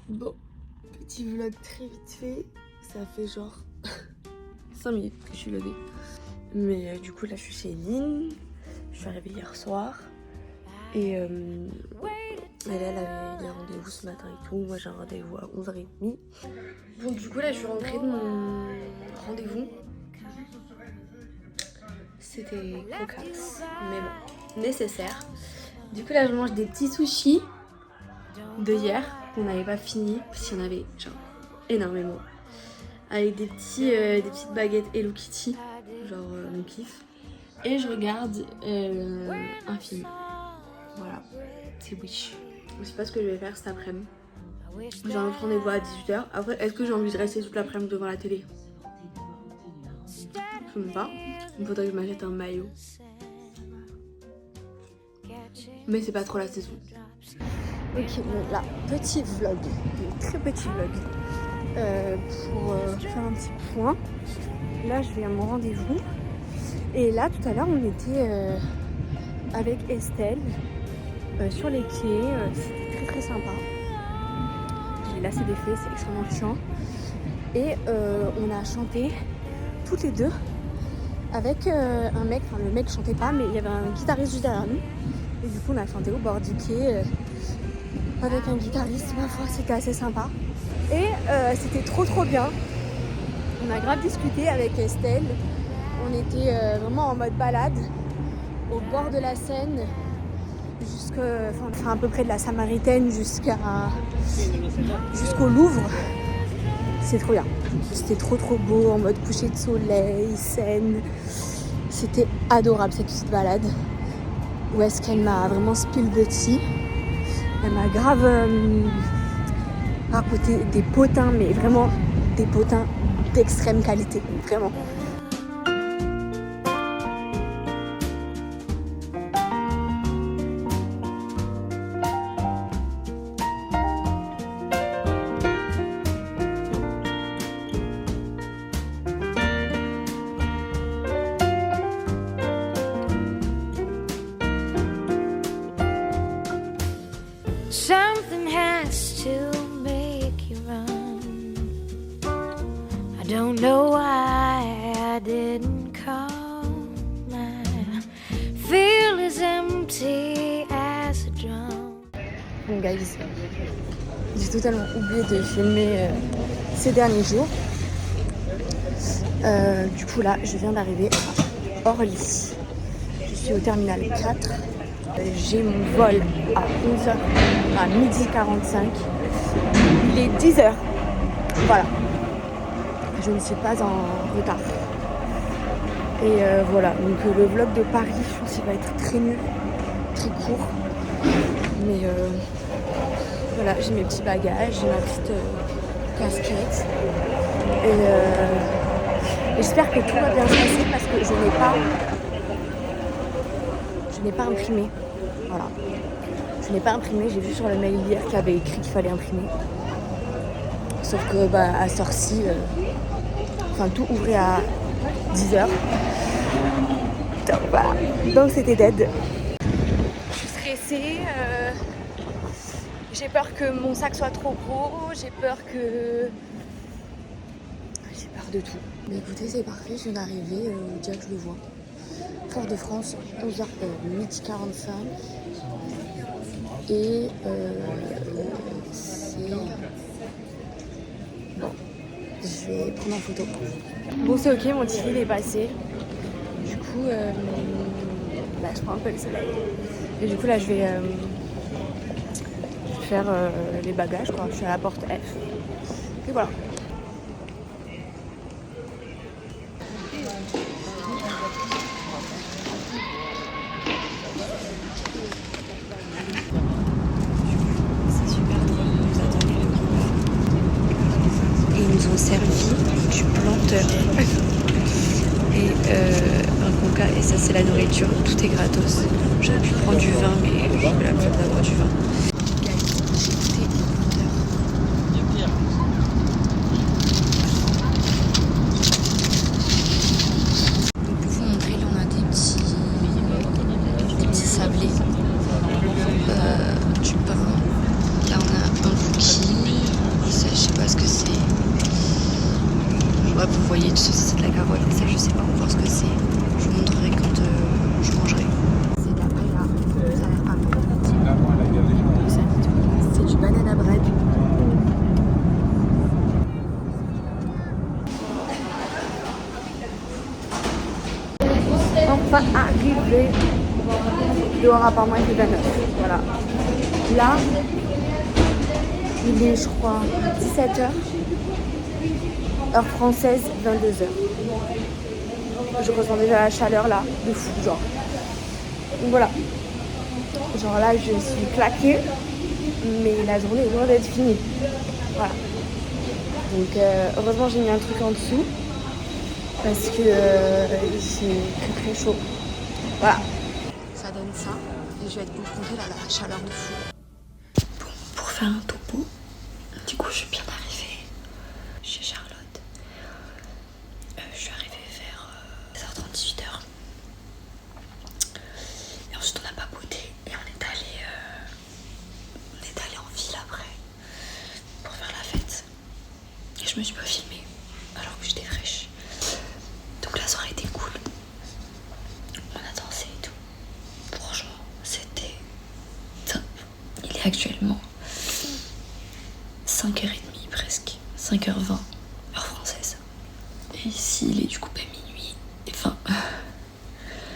Bon, petit vlog très vite fait. Ça fait genre 5 minutes que je suis levée. Mais du coup là je suis chez Nine. Je suis arrivée hier soir. Et elle avait des rendez-vous ce matin et tout. Moi j'ai un rendez-vous à 11h30. Donc du coup là je suis rentrée de mon rendez-vous. C'était cocasse, mais bon, nécessaire. Du coup là je mange des petits sushis de hier qu'on n'avait pas fini parce qu'il y en avait genre énormément. Avec des petites baguettes Hello Kitty, genre mon kiff. Et je regarde un film. Voilà, c'est Wish. Je sais pas ce que je vais faire cet après-midi. J'ai un autre rendez-vous à 18h. Après, est-ce que j'ai envie de rester toute l'après-midi devant la télé? Je ne sais pas. Il faudrait que je m'achète un maillot. Mais c'est pas trop la saison. Ok, donc là, petit vlog. Un très petit vlog. Pour faire un petit point. Là, je vais à mon rendez-vous. Et là, tout à l'heure, on était avec Estelle sur les quais. C'était très très sympa. J'ai lassé des fées, c'est extrêmement chiant. Et on a chanté toutes les deux avec un mec. Enfin, le mec chantait pas, mais il y avait un guitariste juste derrière nous. Et du coup, on a chanté au bord du quai avec un guitariste. Ma foi, c'était assez sympa. Et c'était trop bien. On a grave discuté avec Estelle. On était vraiment en mode balade au bord de la Seine, à peu près de la Samaritaine jusqu'au Louvre. C'est trop bien. C'était trop beau, en mode coucher de soleil, Seine. C'était adorable cette petite balade. Où est-ce qu'elle m'a vraiment spill de tea. Elle m'a grave raconté des potins, mais vraiment des potins d'extrême qualité, vraiment. Something has to make you run. I don't know why I didn't come. I feel as empty as a drum. Bon guys, j'ai totalement oublié de filmer ces derniers jours. Du coup là, je viens d'arriver à Orly. Je suis au terminal 4. J'ai mon vol à 11h, à 12h45. Il est 10h. Voilà. Je ne suis pas en retard. Et voilà. Donc le vlog de Paris, je pense qu'il va être très nul, très court. Mais voilà, j'ai mes petits bagages, j'ai ma petite casquette. Et j'espère que tout va bien se passer parce que je n'ai pas imprimé. Voilà. Je n'ai pas imprimé, j'ai vu sur le mail hier qu'il y avait écrit qu'il fallait imprimer. Sauf que à Sorcy, tout ouvrait à 10h. Donc voilà. Donc c'était dead. Je suis stressée. J'ai peur que mon sac soit trop gros. J'ai peur de tout. Mais écoutez, c'est parfait, je viens d'arriver, direct je le vois. Fort-de-France, 11h, midi 45. Et c'est... Bon, je vais prendre en photo. Bon, c'est ok, mon ticket il est passé. Du coup, je prends un peu le soleil. Et du coup, là, je vais faire les bagages, quoi. Je suis à la porte F. Et voilà. Ils ont servi du planteur et un coca, et ça c'est la nourriture, tout est gratos. J'aurais pu prendre du vin, mais j'ai eu la flemme d'avoir du vin. J'ai goûté au planteur. Donc pour vous montrer, là on a des petits sablés, du pain. Là on a un cookie. voyez, c'est de la cavotte et ça je sais pas encore ce que c'est. Je vous montrerai quand je mangerai. C'est de la paella, ça a l'air pas bon. C'est du banana bread. Enfin arrivé. Dehors apparemment il fait 29. Voilà. Là, il est je crois 17h. Heure française, 22h. Je ressens déjà la chaleur là, de fou genre. Donc voilà. Genre là je suis claquée, mais la journée est loin d'être finie. Voilà. Donc heureusement j'ai mis un truc en dessous. Parce que c'est très chaud. Voilà. Ça donne ça. Et je vais être confrontée là à la chaleur de fou. Bon, pour faire un topo, du coup je suis bien arrivée chez Charlotte. Je suis arrivée vers 16h30, 18h. Et ensuite on a papoté et on est allé en ville après pour faire la fête. Et je me suis pas filmée alors que j'étais fraîche. Donc la soirée était cool. On a dansé et tout. Franchement, c'était top. Il est actuellement 5h30 presque. 5h20, heure française. Et ici, il est du coup à minuit. Enfin. Et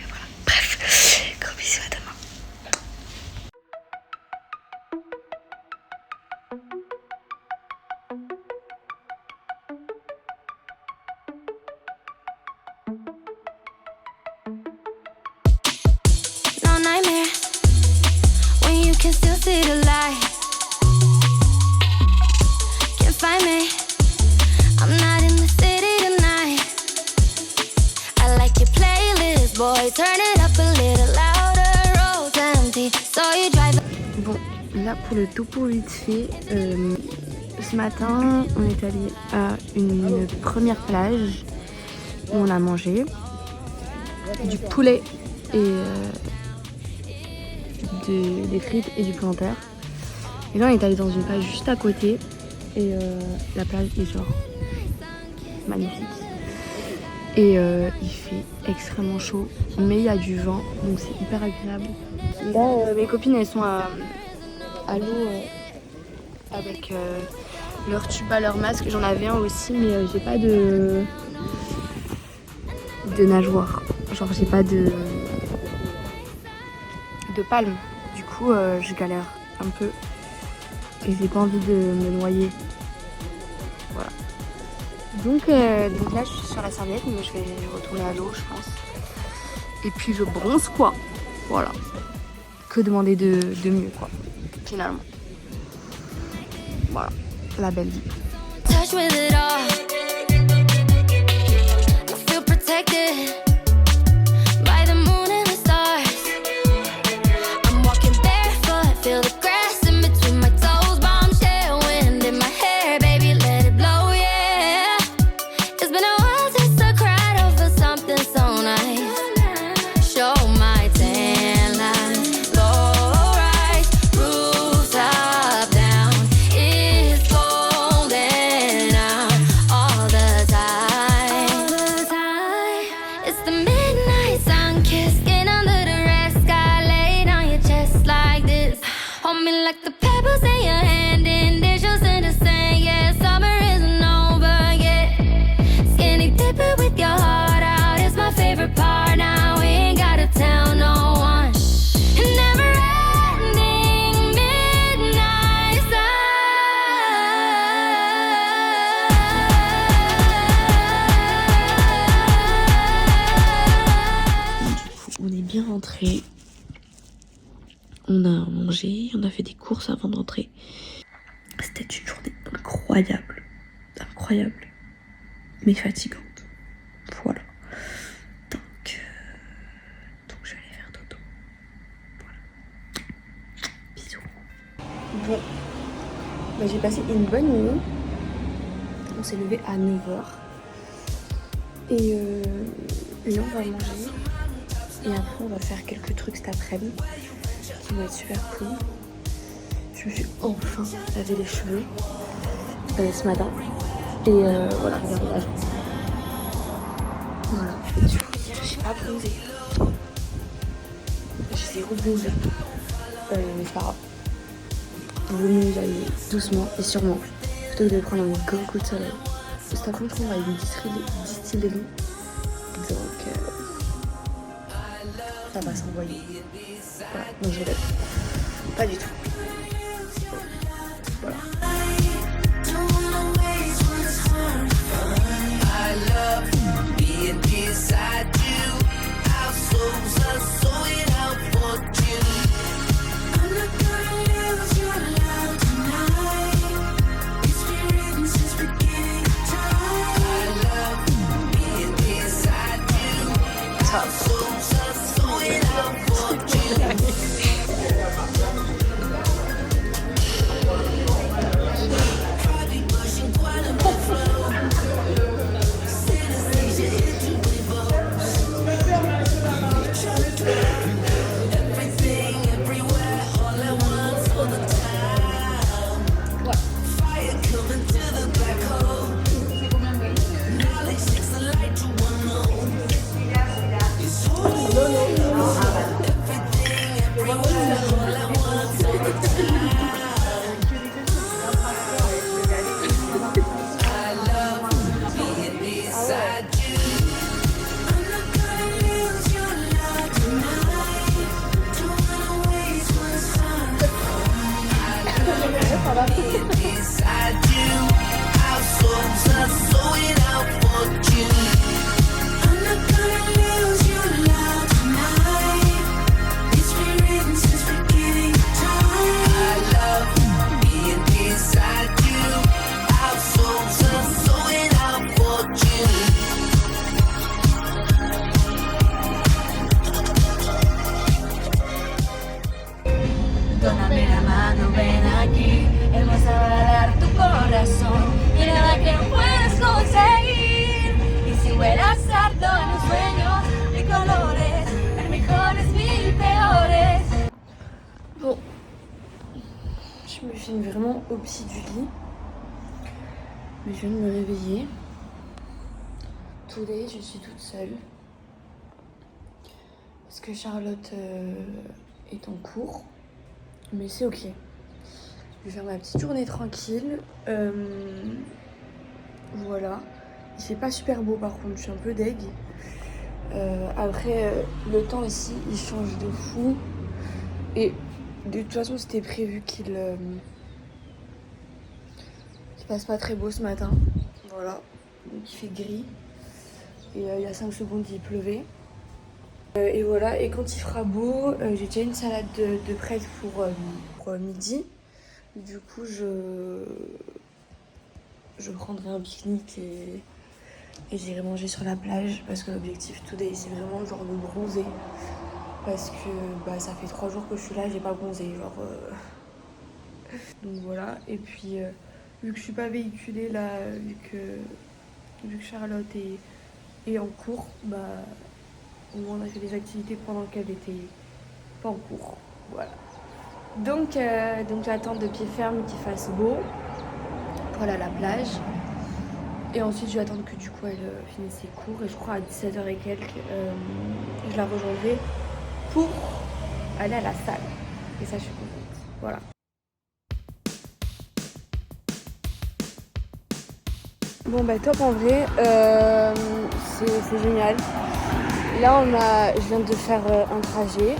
voilà. Bref, gros bisous, à demain. No nightmare when you can still see the light. Can't find me. I'm not in the city tonight. I like your playlist, boy. Turn it up a little louder. Roads empty, so you drive. Bon, là pour le topo vite fait. Ce matin, on est allé à une première plage où on a mangé du poulet et des frites et du planteur. Et là on est allé dans une plage juste à côté et la plage est genre magnifique. Et il fait extrêmement chaud, mais il y a du vent, donc c'est hyper agréable. Là mes copines elles sont à l'eau avec leur tuba, leur masque. J'en avais un aussi, mais j'ai pas de nageoire. Genre j'ai pas de palme. Du coup je galère un peu et j'ai pas envie de me noyer. Voilà. Donc là je suis sur la serviette, mais je vais retourner à l'eau je pense. Et puis je bronze quoi. Voilà. Que demander de mieux quoi, finalement. Voilà, la belle vie. Touch with it all. I feel protected by the moon and the stars. I'm walking barefoot, feel the grass in between my toes. Bombshell wind in my hair, baby, let it blow, yeah. It's been a while since I cried over something so nice. Show my tan lines, low rise, rooftop down. It's golden out all the time. It's the midnight sun kiss, skin under the red sky, laid on your chest like this. Hold me like the pebbles in your hand, initials in the sand. Yeah, summer isn't over yet. Skinny dipping with your heart out is my favorite part. Now we ain't gotta tell no one. Never ending midnight sun. On est bien rentré. On a mangé, on a fait des courses avant d'entrer. C'était une journée incroyable. Incroyable. Mais fatigante. Voilà. Donc je vais aller faire dodo. Voilà. Bisous. Bon. Bah, j'ai passé une bonne nuit. On s'est levé à 9h. Et là on va manger. Et après on va faire quelques trucs cet après-midi qui vont être super cool. Je me suis enfin lavé les cheveux ce matin. Et voilà, regardez là. Voilà, et du coup, je suis pas bronzée. J'ai zéro bronzée. Mais c'est pas grave. Il vaut mieux y aller doucement et sûrement plutôt que de prendre un gros coup de soleil. Cet après-midi, on va aller distillerie. Donc, ça va s'envoyer. Voilà, donc je regrette pas du tout. Voilà. Dóname la mano, ven aquí, Él va a dar tu corazón y nada que no puedas conseguir. Y si vuelas alto en los sueños de colores, el mejor es mil peores. Bon, je me filme vraiment au pied du lit, mais je viens de me réveiller. Today, je suis toute seule parce que Charlotte est en cours. Mais c'est ok. Je vais faire ma petite journée tranquille. Voilà. Il fait pas super beau par contre, je suis un peu deg. Après, le temps ici, il change de fou. Et de toute façon, c'était prévu qu'il fasse pas très beau ce matin. Voilà. Donc il fait gris. Et il y a 5 secondes, il pleuvait. Et voilà, et quand il fera beau, j'ai déjà une salade de prête pour midi. Du coup, je prendrai un pique-nique et j'irai manger sur la plage parce que l'objectif today, c'est vraiment genre de bronzer. Parce que bah, ça fait 3 jours que je suis là, j'ai pas bronzé. Genre, Donc voilà, et puis vu que je suis pas véhiculée là, vu que Charlotte est en cours, bah. Au moins on a fait des activités pendant qu'elle était pas en cours. Voilà. Donc j'attends de pied ferme qu'il fasse beau pour aller à la plage. Et ensuite je vais attendre que du coup elle finisse ses cours. Et je crois à 17h et quelques, je la rejoindrai pour aller à la salle. Et ça je suis contente. Voilà. Bon bah top en vrai, c'est génial. Là je viens de faire un trajet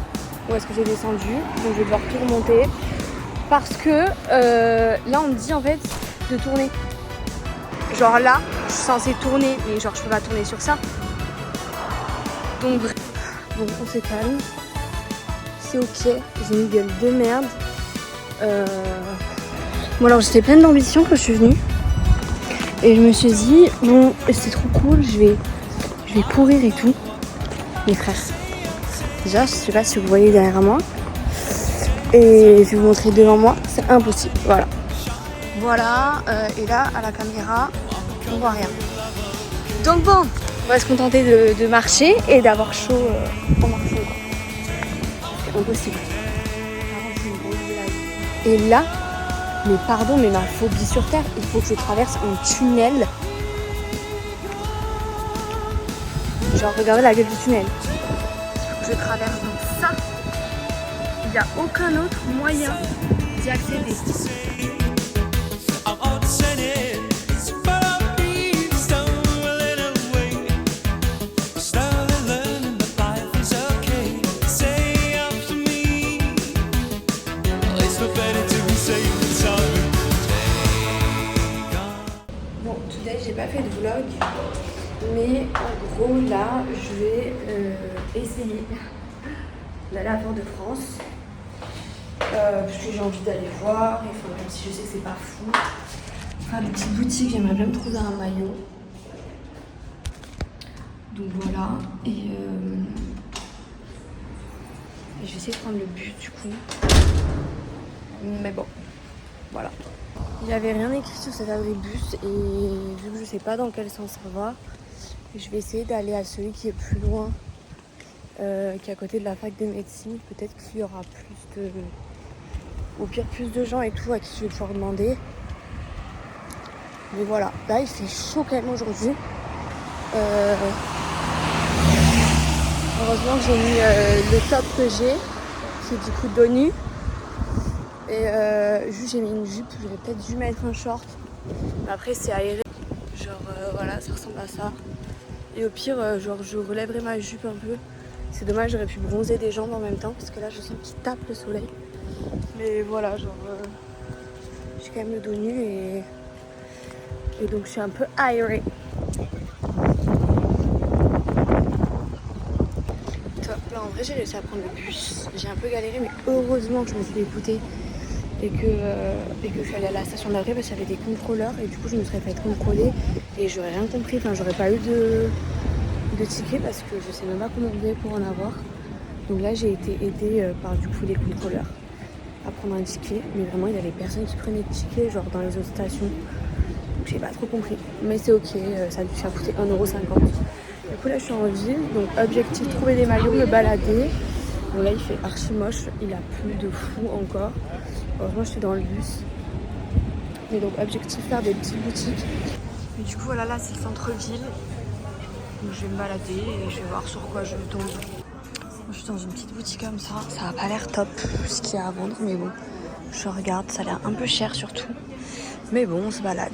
où est-ce que j'ai descendu, donc je vais devoir tout remonter parce que là on me dit en fait de tourner. Genre là je suis censée tourner mais genre je peux pas tourner sur ça. Donc bref, bon on se calme, c'est ok, j'ai une gueule de merde. Bon alors j'étais pleine d'ambition quand je suis venue et je me suis dit bon c'est trop cool, je vais courir et tout. Mes frères, déjà je sais pas si vous voyez derrière moi et je vais vous montrer devant moi, c'est impossible, voilà et là à la caméra on voit rien, donc bon on va se contenter de marcher et d'avoir chaud en marchant quoi. C'est impossible. Et là mais pardon mais ma phobie sur terre, il faut que je traverse un tunnel genre regardez la gueule du tunnel. Je traverse donc ça. Il n'y a aucun autre moyen d'y accéder. Bon, today j'ai pas fait de vlog, mais en gros là je vais essayer d'aller à Fort-de-France parce que j'ai envie d'aller voir, enfin, même si je sais que c'est pas fou. Enfin, des petites boutiques, j'aimerais bien me trouver un maillot. Donc voilà, et je vais essayer de prendre le bus du coup. Mais bon, voilà. Il n'y avait rien écrit sur cet abribus et vu que je sais pas dans quel sens ça va, je vais essayer d'aller à celui qui est plus loin, qui est à côté de la fac de médecine. Peut-être qu'il y aura plus de... au pire plus de gens et tout à qui je vais pouvoir demander. Mais voilà, là il fait chaud quand même aujourd'hui. Heureusement que j'ai mis le top que j'ai, qui est du coup dos nu. Et juste j'ai mis une jupe, j'aurais peut-être dû mettre un short. Mais après c'est aéré. Genre voilà, ça ressemble à ça. Et au pire, genre je relèverai ma jupe un peu. C'est dommage, j'aurais pu bronzer des jambes en même temps parce que là je sens qu'il tape le soleil. Mais voilà, genre j'ai quand même le dos nu et donc je suis un peu aérée. Top, là en vrai j'ai réussi à prendre le bus. J'ai un peu galéré mais heureusement que je me suis écoutée et que je suis allée à la station d'après parce qu'il y avait des contrôleurs et du coup je me serais fait contrôler et j'aurais rien compris, enfin j'aurais pas eu de ticket parce que je sais même pas comment on faisait pour en avoir. Donc là j'ai été aidée par du coup les contrôleurs à prendre un ticket, mais vraiment il y avait personne qui prenait de ticket genre dans les autres stations. Donc j'ai pas trop compris, mais c'est ok, ça a coûté 1,50 €. Du coup là je suis en ville, donc objectif trouver des maillots, me balader. Bon là il fait archi moche, il a plu de fou encore. Heureusement je suis dans le bus. Mais donc objectif faire des petites boutiques. Mais du coup voilà, là c'est le centre-ville. Donc je vais me balader et je vais voir sur quoi je tombe. Je suis dans une petite boutique comme ça. Ça a pas l'air top ce qu'il y a à vendre, mais bon. Je regarde, ça a l'air un peu cher surtout. Mais bon, on se balade.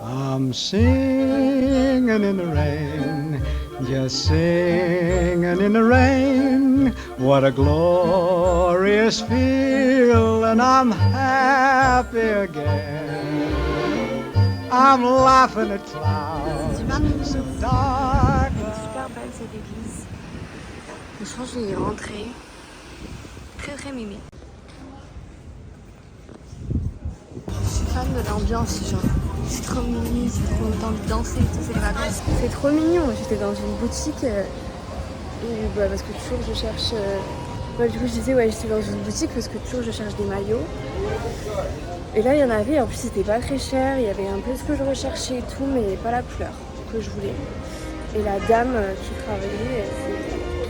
I'm singing in the rain, just singing in the rain. What a glorious feel, and I'm happy again. I'm laughing at clouds so dark. Super belle cette église. Je pense que je vais y rentrer. Très très mimi. Je suis fan de l'ambiance, genre. C'est trop mimi, c'est trop le temps de danser et tout, c'est les vacances. C'est trop mignon. J'étais dans une boutique et parce que toujours je cherche. Du coup je disais ouais j'étais dans une boutique parce que toujours je cherche des maillots. Et là il y en avait, en plus c'était pas très cher, il y avait un peu ce que je recherchais et tout, mais pas la couleur que je voulais. Et la dame qui travaillait,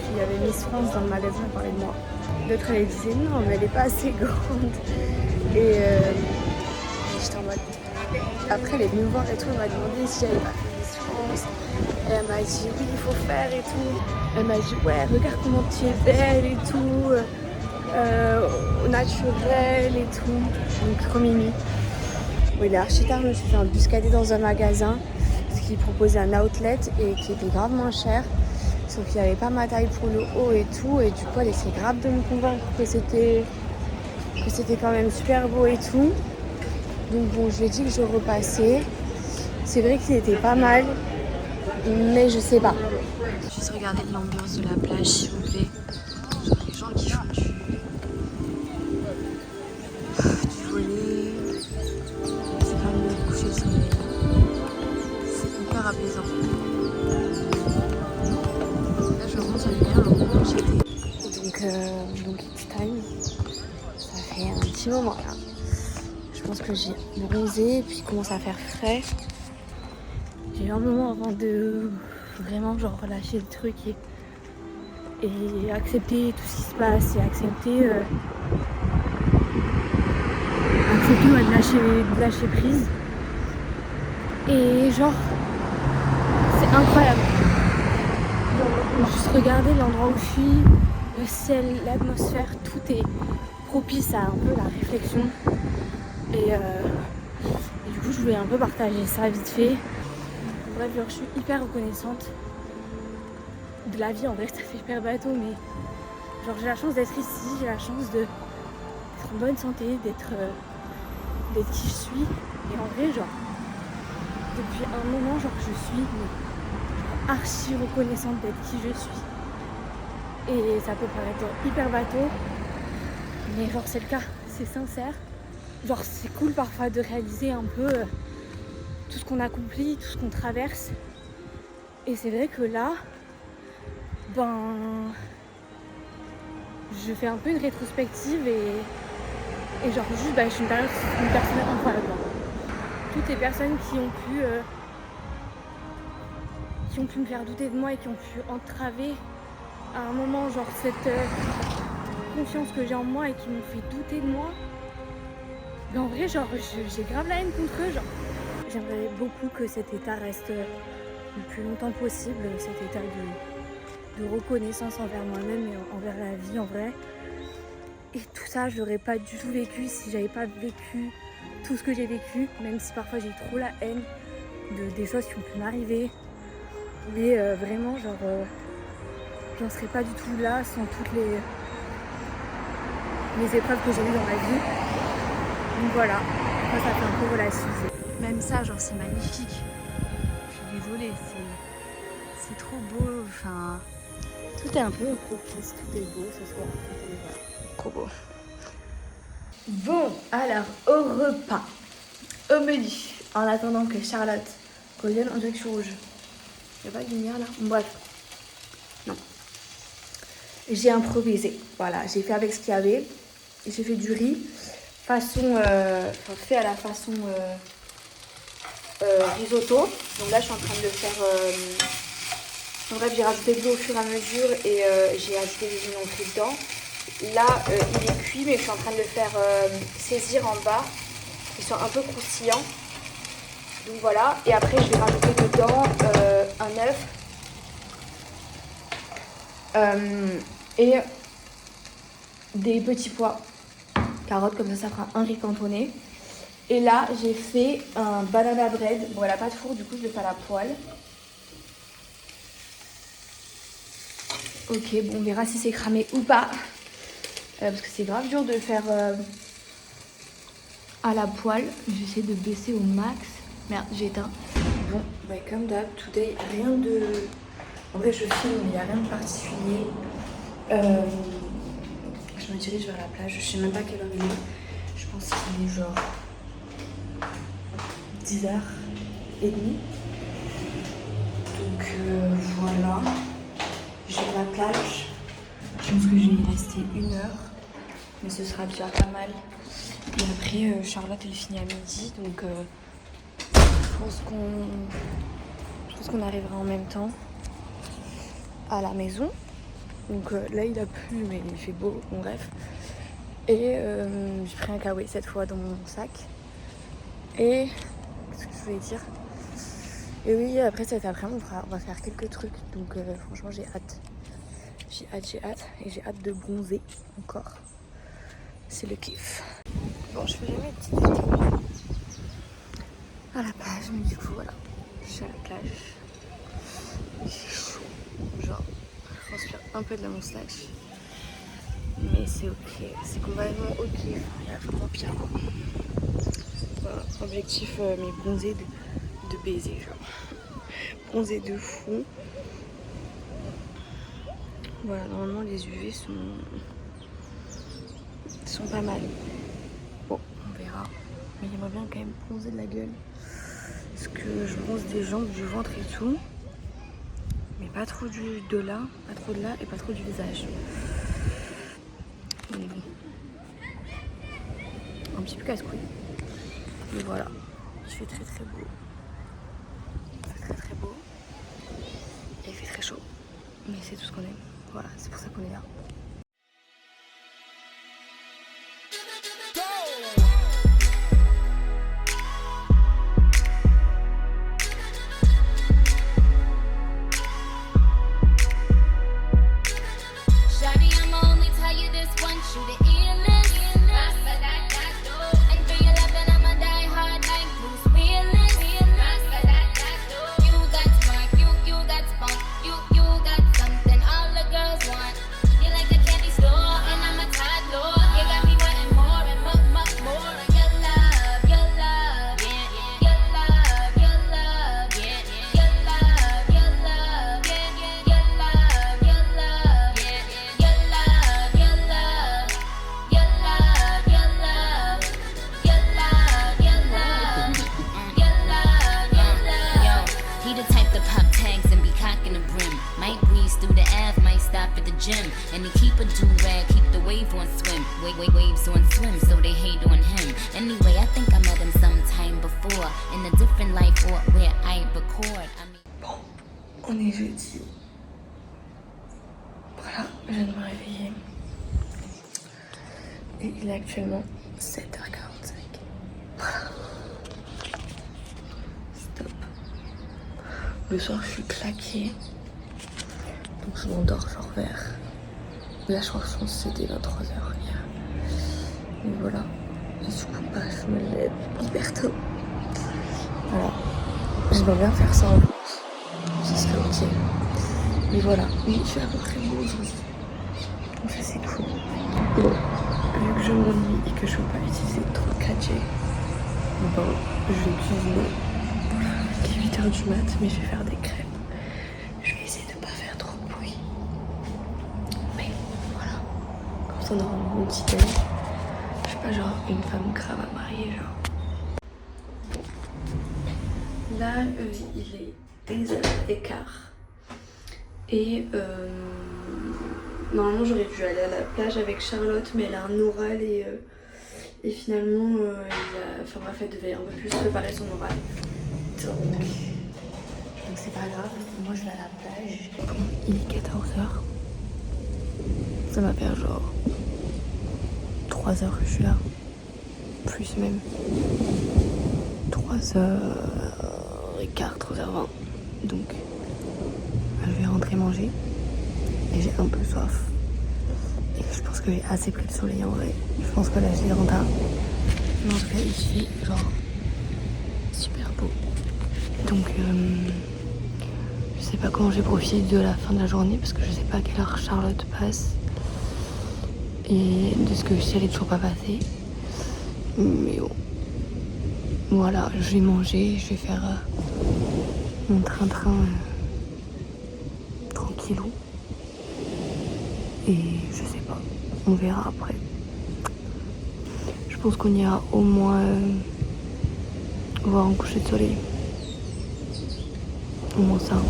qui avait Miss France dans le magasin, parlait de moi. L'autre elle disait non mais elle est pas assez grande. Et j'étais en mode. Après elle est venue me voir et tout, elle m'a demandé si j'avais pas fait Miss France. Et elle m'a dit oui il faut faire et tout. Elle m'a dit ouais regarde comment tu es belle et tout. Au naturel et tout. Donc trop mimi. Bon, il est archi tard, je me suis fait embuscader dans un magasin parce qu'il proposait un outlet et qui était grave moins cher. Sauf qu'il n'y avait pas ma taille pour le haut et tout. Et du coup elle essayait grave de me convaincre que c'était quand même super beau et tout. Donc bon je lui ai dit que je repassais. C'est vrai qu'il était pas mal. Mais je sais pas. Juste regarder l'ambiance de la plage s'il vous plaît. Genre les gens qui font du volley. C'est quand même le coucher de soleil. C'est hyper apaisant. Là je rentre à lumière. Donc it's time. Ça fait un petit moment là. Je pense que j'ai bronzé et puis il commence à faire frais. J'ai eu un moment avant de vraiment genre relâcher le truc et accepter tout ce qui se passe et accepter de lâcher prise. Et genre c'est incroyable. Juste regarder l'endroit où je suis, le ciel, l'atmosphère, tout est propice à un peu la réflexion. Et du coup je voulais un peu partager ça vite fait. Bref, genre, je suis hyper reconnaissante de la vie. En vrai ça fait hyper bateau, mais genre j'ai la chance d'être ici, j'ai la chance d'être en bonne santé, d'être qui je suis. Et en vrai genre depuis un moment genre je suis archi reconnaissante d'être qui je suis. Et ça peut paraître genre, hyper bateau, mais genre c'est le cas, c'est sincère. Genre c'est cool parfois de réaliser un peu tout ce qu'on accomplit, tout ce qu'on traverse. Et c'est vrai que là, ben je fais un peu une rétrospective et genre juste je suis une personne incroyable. Toutes les personnes qui ont pu me faire douter de moi et qui ont pu entraver à un moment genre cette confiance que j'ai en moi et qui m'ont fait douter de moi. Mais en vrai genre j'ai grave la haine contre eux. Genre j'aimerais beaucoup que cet état reste le plus longtemps possible, cet état de reconnaissance envers moi-même et envers la vie en vrai. Et tout ça je l'aurais pas du tout vécu si j'avais pas vécu tout ce que j'ai vécu, même si parfois j'ai trop la haine des choses qui ont pu m'arriver. Mais vraiment genre j'en serais pas du tout là sans toutes les épreuves que j'ai eues dans ma vie. Donc voilà, moi ça fait un peu relativiser. Même ça genre c'est magnifique. Je suis désolée, c'est trop beau, enfin tout est un peu propice, tout est beau ce soir. Trop beau. Bon, alors au repas, au menu, en attendant que Charlotte revienne, on dirait que je suis rouge. Il n'y a pas de lumière là. Bref, non. J'ai improvisé, voilà, j'ai fait avec ce qu'il y avait. J'ai fait du riz, fait à la façon risotto. Donc là je suis en train de le faire, en bref j'ai rajouté de l'eau au fur et à mesure et j'ai ajouté des oignons frits dedans. Là, il est cuit, mais je suis en train de le faire saisir en bas. Ils sont un peu croustillants. Donc voilà. Et après, je vais rajouter dedans un œuf et des petits pois, carottes, comme ça fera un riz cantonné. Et là, j'ai fait un banana bread. Bon, elle n'a pas de four, du coup, je le fais à la poêle. Ok, bon, on verra si c'est cramé ou pas. Parce que c'est grave dur de le faire à la poêle. J'essaie de baisser au max. Merde, j'ai éteint. Bon, comme d'hab, today, rien de... En vrai, je filme, mais il n'y a rien de particulier. Je me dirige vers la plage. Je sais même pas quelle heure il est. Je pense qu'il est genre 10h30. Donc voilà. Je vais à la plage. Je pense que je vais y rester 1 heure. Mais ce sera déjà pas mal. Et après, Charlotte, elle finit à midi. Donc je pense qu'on arrivera en même temps à la maison. Donc là, il a plu, mais il fait beau. Bon, bref. Et j'ai pris un kawaii cette fois dans mon sac. Et qu'est-ce que je voulais dire? Et oui, après cet après-midi, on va faire quelques trucs. Donc franchement, j'ai hâte. J'ai hâte. Et j'ai hâte de bronzer encore. C'est le kiff. Bon, je fais jamais une petite vidéo à la plage, mais du coup, voilà. Je suis à la plage. Il fait chaud. Genre, je transpire un peu de la moustache. Mais c'est ok. C'est complètement ok. Il y a vraiment pire. Voilà, objectif, mais bronzer de baiser, genre. Bronzer de fou. Voilà, normalement les UV sont pas mal. Bon, on verra. Mais j'aimerais bien quand même bronzer de la gueule. Parce que je bronze des jambes, du ventre et tout. Mais pas trop de là et pas trop du visage. Mais bon. Un petit peu casse-couille. Mais voilà. Il fait très très beau. Il fait très très beau. Et il fait très chaud. Mais c'est tout ce qu'on aime. Voilà, c'est pour ça qu'on est là. waves on swim, so they hate on him. Anyway, I think I met him sometime before in a different life or where I record. I mean. Bon, on est jeudi. Voilà, je viens de me réveiller. Et il est actuellement 7h45. Voilà. Stop. Le soir, je suis claquée. Donc je m'endors genre vers... Là, je crois que c'était 23h hier. Et voilà. Et du coup, bah, je me lève hyper tôt. Voilà. J'aimerais bien faire ça en plus. Ce serait ok. Mais voilà. Oui, il fait à peu près beau aujourd'hui. Donc ça, c'est cool. Bon. Vu que je m'ennuie et que je ne veux pas utiliser trop 4G, bon, je vais cuisiner. Il est 8h du mat, mais je vais faire des crêpes. Je vais essayer de ne pas faire trop de bruit. Mais voilà. Comme ça, on aura un bon petit déj. Je suis pas genre une femme grave à marier, genre. Là, il est 2h15. Et normalement j'aurais dû aller à la plage avec Charlotte, mais elle a un oral et finalement enfin bref, elle devait un peu plus préparer son oral. Donc c'est pas grave, moi je vais à la plage. Bon, il est 14h. Ça va faire genre 3 heures que je suis là. Plus même. 3h15, 3h20. Donc je vais rentrer manger. Et j'ai un peu soif. Et je pense que j'ai assez pris le soleil en vrai. Je pense que là je rentre. Mais en tout cas il fait genre super beau. Donc je sais pas comment j'ai profité de la fin de la journée parce que je sais pas à quelle heure Charlotte passe. Et de ce que si elle est toujours pas passée. Mais bon. Voilà, je vais manger, je vais faire mon train-train tranquillou. Et je sais pas, on verra après. Je pense qu'on ira au moins voir un coucher de soleil. Au moins ça.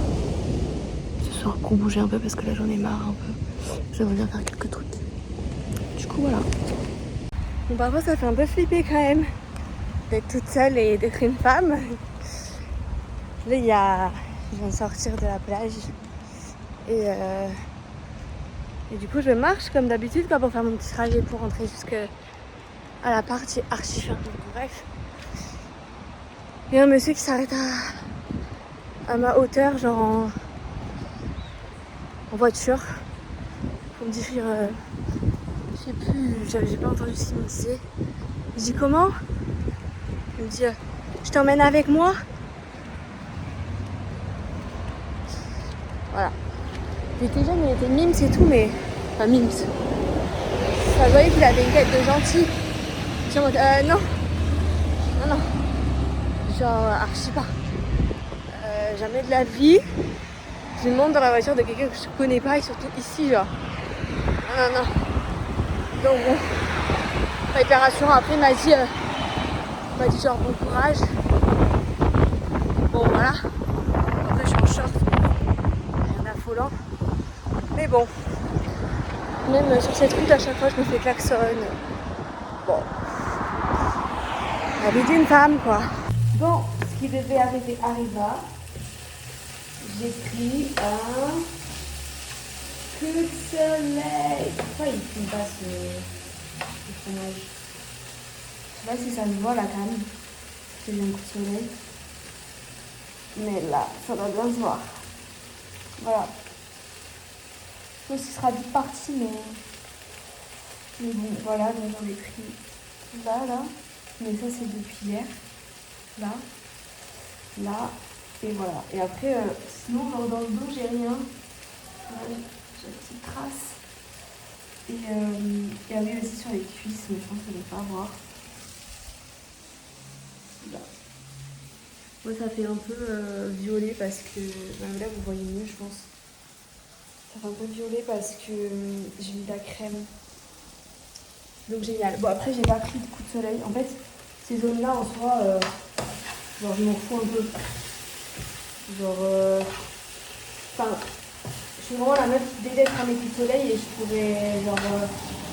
Ce soir pour bouger un peu parce que là j'en ai marre un peu. J'aimerais bien faire quelques trucs. Du coup voilà. Bon parfois ça fait un peu flipper quand même d'être toute seule et d'être une femme. Là je viens de sortir de la plage et du coup je marche comme d'habitude quoi, pour faire mon petit trajet pour rentrer jusqu'à la partie archi fermée. Bref. Il y a un monsieur qui s'arrête à ma hauteur, genre en voiture, pour me dire, je sais plus, j'ai pas entendu ce qu'il me disait. Je dis comment? Il me dit, je t'emmène avec moi? Voilà. Il était jeune, il était mimes et tout, mais... Enfin, mimes. Enfin, je voyais qu'il avait une tête de gentil. Je suis en mode, non. Non, non. Genre, archi pas. Jamais de la vie. Je monte dans la voiture de quelqu'un que je connais pas, et surtout ici, genre. Non, non, non. Donc bon. Pas hyper rassurant. Après, il m'a dit genre, bon courage. Bon, voilà. Après, je suis en short. Rien d'affolant. Mais bon. Même sur cette route, à chaque fois, je me fais klaxon. Bon. La vie d'une femme, quoi. Bon, ce qui devait arriver arriva. J'ai pris un coup de soleil. Pourquoi il ne filme pas ce fromage? Je sais pas si ça se voit là quand même. C'est un coup de soleil. Mais là, ça doit bien se voir. Voilà. Je pense qu'il sera vite parti, mais bon, voilà, donc j'en ai pris là. Mais ça, c'est depuis hier. Là. Et voilà. Et après, sinon, genre dans le dos, j'ai rien. Voilà, j'ai une petite trace. Et elle est aussi sur les cuisses, mais je pense qu'elle ne va pas voir. Là. Moi, ça fait un peu violet parce que... Là, vous voyez mieux, je pense. Ça fait un peu violet parce que j'ai mis de la crème. Donc, génial. Bon, après, j'ai pas pris de coup de soleil. En fait, ces zones-là, en soi, genre, je m'en fous un peu. Genre... Enfin... je suis vraiment la meuf qui déteste un coup de soleil et je pourrais, genre...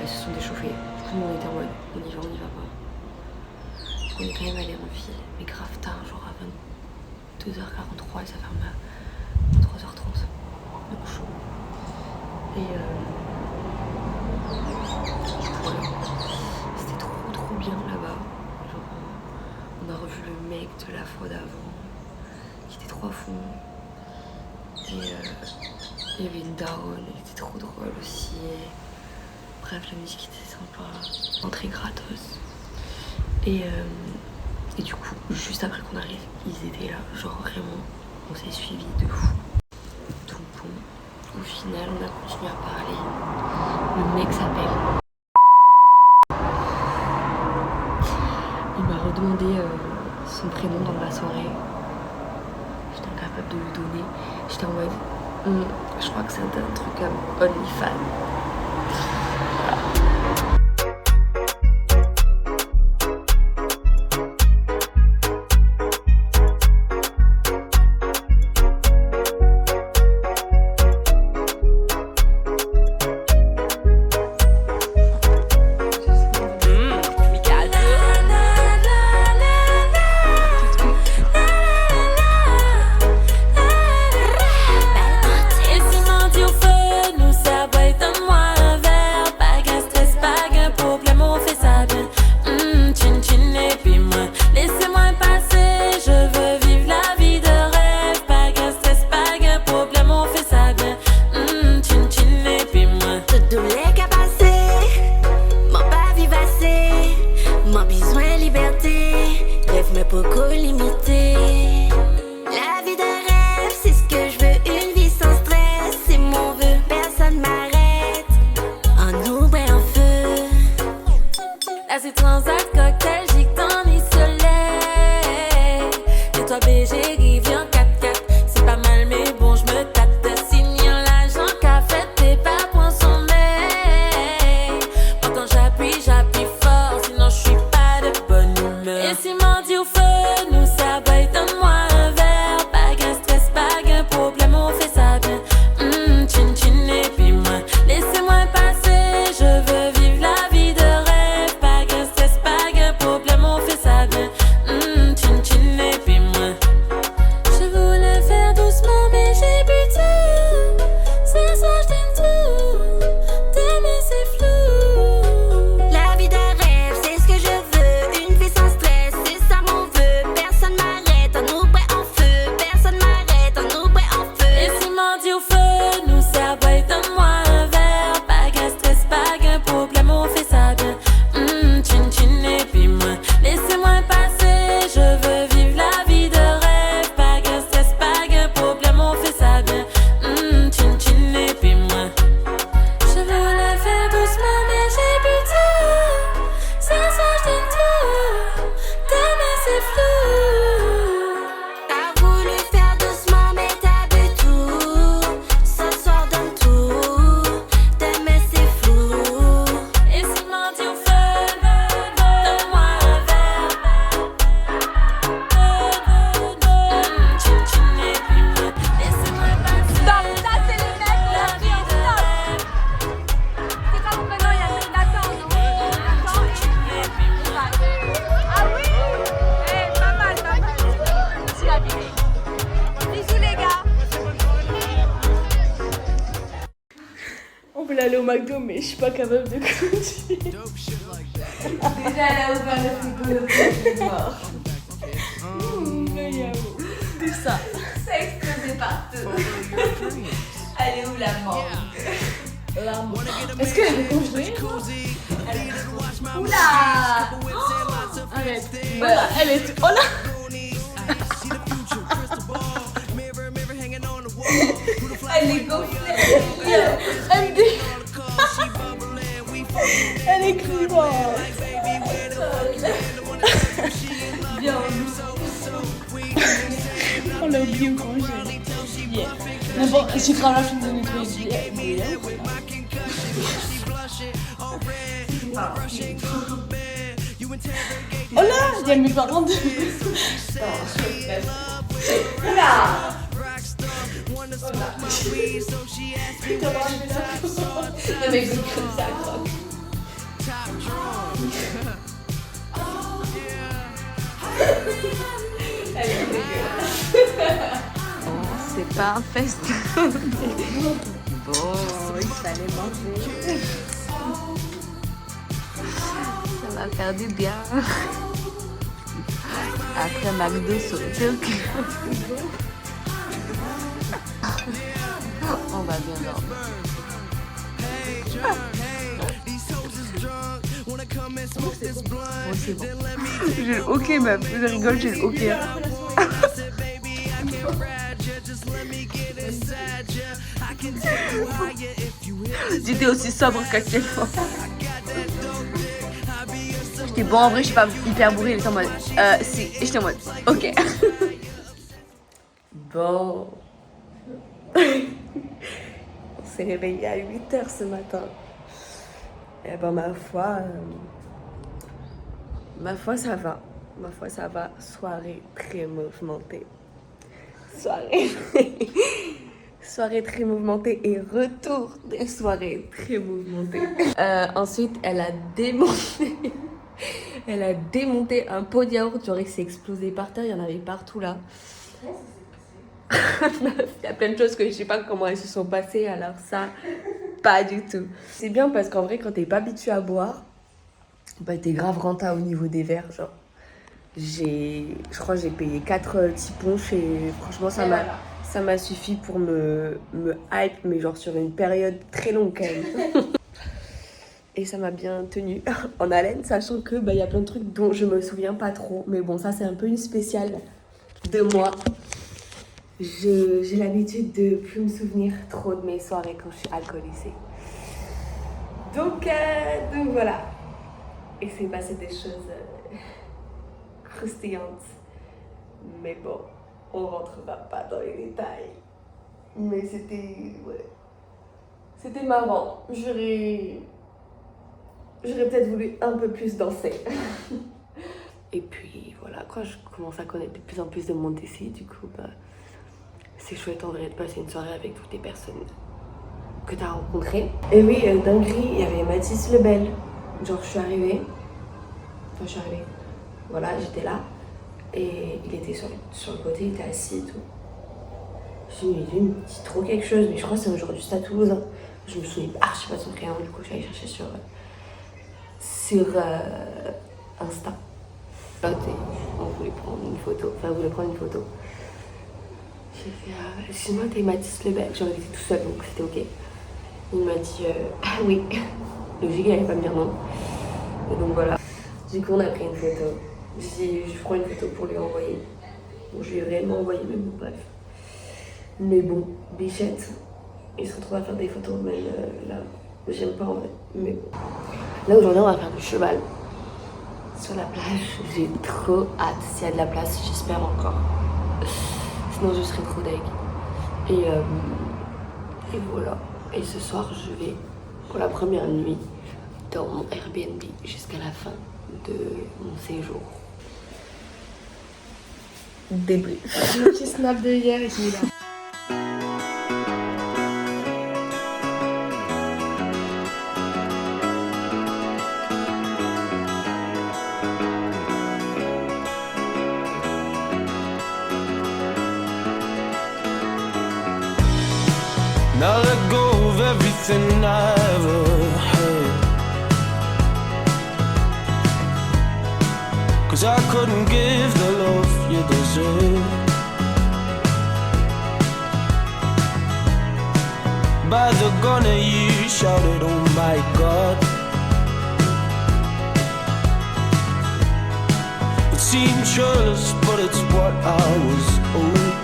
elles se sont déchauffées. Du coup, on était en mode on y va pas. Du coup, on est quand même allé en ville, mais grave tard, genre à 22h43 et ça ferme à 23h30. Donc chaud. Et voilà. C'était trop bien là-bas. Genre, on a revu le mec de la fois d'avant qui était trop à fond. Et il y avait une daronne, elle était trop drôle aussi. Bref, la musique était sympa, entrée gratos. Et du coup, juste après qu'on arrive, ils étaient là. Genre vraiment, on s'est suivis de fou. Donc bon, au final, on a continué à parler. Le mec s'appelle. Il m'a redemandé son prénom dans la soirée. J'étais incapable de lui donner. J'étais en mode, je crois que c'est un truc comme OnlyFans. Aller au McDo, mais je suis pas capable de continuer. Déjà, elle a ouvert le frigo, le est mort. C'est ça. Ça a explosé partout. Elle est où la mort? Est-ce qu'elle est congelée? Oula! Arrête. Voilà, elle est. Oh là! Elle est gonflée. Elle est clivante. Bien. On l'a oublié au congé. Yeah. Mais bon, j'ai grave la flemme de nettoyer. Oh là, il y a mes parents de... Oula! Le mec, c'est comme ça, croque. pas un fest. Bon, il fallait manger. Ça va faire du bien. Après McDo sauter au frigo. On va bien dormir. Bon, c'est bon. J'ai le hockey, meuf. Je rigole, j'ai le hockey. J'étais aussi sobre qu'actuellement. J'étais bon, en vrai, je suis pas hyper bourrée. Il était en mode si. Et j'étais en mode ok. Bon. On s'est réveillé à 8h ce matin. Et ben ma foi ça va. Ma foi ça va. Soirée très mouvementée. Soirée très mouvementée et retour des soirées très mouvementées. Ensuite, elle a démonté un pot de yaourt. Genre, il s'est explosé par terre. Il y en avait partout là. Il y a plein de choses que je sais pas comment elles se sont passées. Alors ça, pas du tout. C'est bien parce qu'en vrai, quand t'es pas habitué à boire, bah t'es grave renta au niveau des verres. Genre, je crois que j'ai payé 4 petits punch et franchement ça m'a suffi pour me hype, mais genre sur une période très longue quand même. Et ça m'a bien tenue en haleine, sachant que bah y a plein de trucs dont je me souviens pas trop. Mais bon, ça c'est un peu une spéciale de moi. J'ai l'habitude de plus me souvenir trop de mes soirées quand je suis alcoolisée. Donc voilà. Et c'est passé des choses croustillantes. Mais bon, on rentrera pas dans les détails. Mais c'était marrant. J'aurais peut-être voulu un peu plus danser. Et puis voilà, quoi, je commence à connaître de plus en plus de monde ici. Du coup, bah, c'est chouette en vrai de passer une soirée avec toutes les personnes que t'as rencontrées. Et oui, dinguerie, il y avait Mathis Lebel. Genre, je suis arrivée. Voilà, j'étais là. Et il était sur le côté, il était assis et tout. Je me suis dit, il me dit trop quelque chose, mais je crois que c'est un jour juste à Toulouse. Hein. Je me souviens archi pas de son prénom, du coup, je suis allée chercher sur Insta. On voulait prendre une photo. J'ai fait, excuse-moi, t'es Mathis Lebel. J'en étais tout seul, donc c'était ok. Il m'a dit, ah oui. Logique, il allait pas me dire non. Et donc voilà. Du coup, on a pris une photo. J'ai dit, je prends une photo pour lui envoyer. Bon, je lui ai réellement envoyé, mais bon, bref. Mais bon, bichette. Il se retrouve à faire des photos, même là. J'aime pas en vrai, mais bon. Là, aujourd'hui, on va faire du cheval. Sur la plage. J'ai trop hâte. S'il y a de la place, j'espère encore. Sinon, je serai trop deg. Et voilà. Et ce soir, je vais pour la première nuit dans mon Airbnb jusqu'à la fin de mon séjour. Débrief. Le petit snap de hier, il est là. Now let go of everything I ever had, 'cause I couldn't give the love you deserve. By the gunner you shouted, oh my God. It seemed churlish, but it's what I was owed,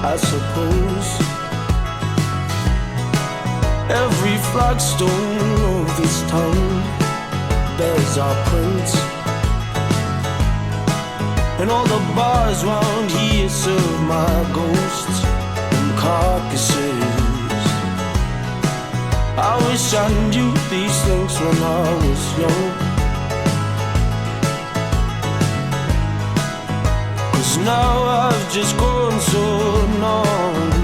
I suppose. Every flagstone of this town bears our prints, and all the bars round here serve my ghosts and carcasses. I wish I knew these things when I was young, 'cause now I've just grown so numb.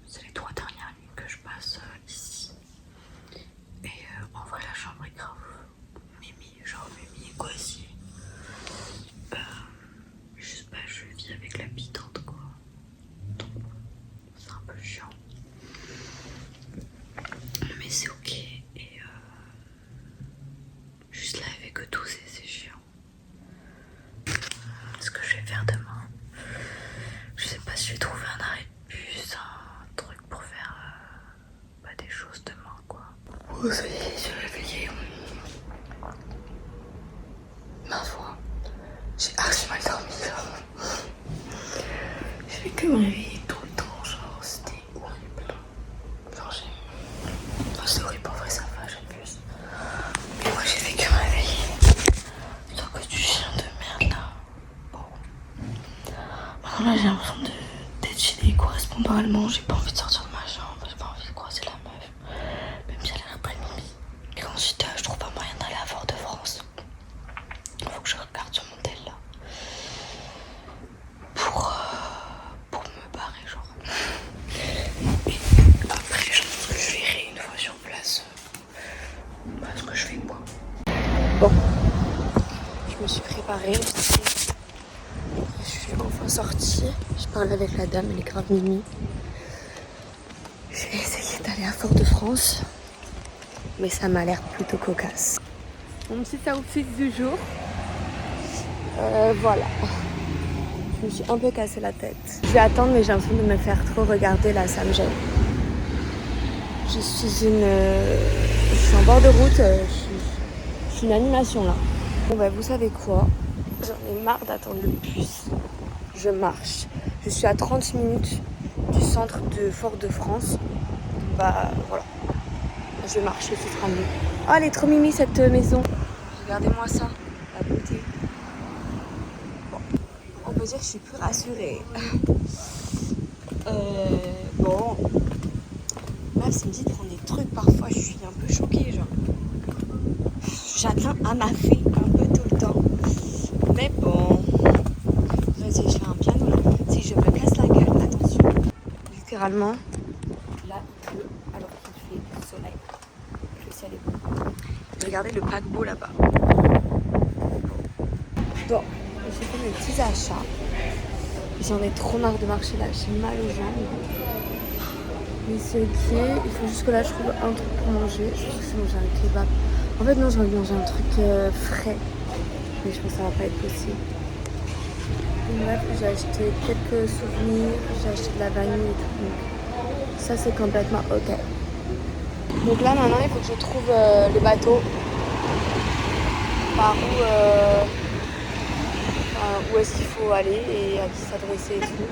C'est les 3 dernières nuits que je passe ici. Et en vrai, la chambre sortie avec l'habitante quoi. Donc c'est un peu chiant. Mais c'est ok. Et juste là avec que tout c'est chiant. Ce que je vais faire demain, je sais pas si je vais trouver un arrêt de bus, un truc pour faire des choses demain quoi. Oh ça y est, je suis réveillée. Ma foi, j'ai archi mal dormi genre. Je fais que me réveiller tout le temps, genre c'était horrible. Genre c'est horrible en vrai, ça va, j'abuse. Mais moi j'ai fait que me réveiller. Sauf que du chien de merde là. Bon. Maintenant là j'ai l'impression d'être chez des correspondants allemands, j'ai pas envie de sortir de ma chambre, j'ai pas envie de croiser la meuf. Même si elle a l'air pas mimi. Et ensuite je trouve pas moyen d'aller à Fort-de-France. Faut que je regarde sur mon tel là. Pour me barrer genre. Et après je verrai une fois sur place ce que je fais quoi. Bon. Je me suis préparée. Je suis enfin sortie. Je parle avec la dame, elle est grave mimi. Je vais essayer d'aller à Fort-de-France. Mais ça m'a l'air plutôt cocasse. Mon petit outfit du jour. Voilà. Je me suis un peu cassé la tête. Je vais attendre mais j'ai l'impression de me faire trop regarder là, ça me gêne. Je suis en bord de route, je suis une animation là. Bon bah vous savez quoi, j'en ai marre d'attendre le bus. Je marche. Je suis à 30 minutes du centre de Fort-de-France. Bah voilà. Je marche, ce sera mieux. Oh elle est trop mimi cette maison. Regardez-moi ça, la beauté. On peut dire que je suis plus rassurée. Bon. Même si me dit de prendre des trucs, parfois je suis un peu choquée, genre. J'atteins à ma fille un peu tout le temps. Mais bon. Vas-y, je fais un piano là. Si je me casse la gueule, attention. Littéralement, là, il pleut alors qu'il fait soleil. Le ciel est beau. Regardez le paquebot là-bas. Bon. J'ai fait mes petits achats. J'en ai trop marre de marcher là, j'ai mal aux jambes. Mais c'est ok, il faut juste que là je trouve un truc pour manger. Je pense que c'est manger un kebab. En fait non, j'ai envie de manger un truc frais. Mais je pense que ça va pas être possible. Bref, j'ai acheté quelques souvenirs, j'ai acheté de la vanille et tout. Donc ça c'est complètement ok. Donc là maintenant il faut que je trouve le bateau. Par où est-ce qu'il faut aller et à qui s'adresser et tout.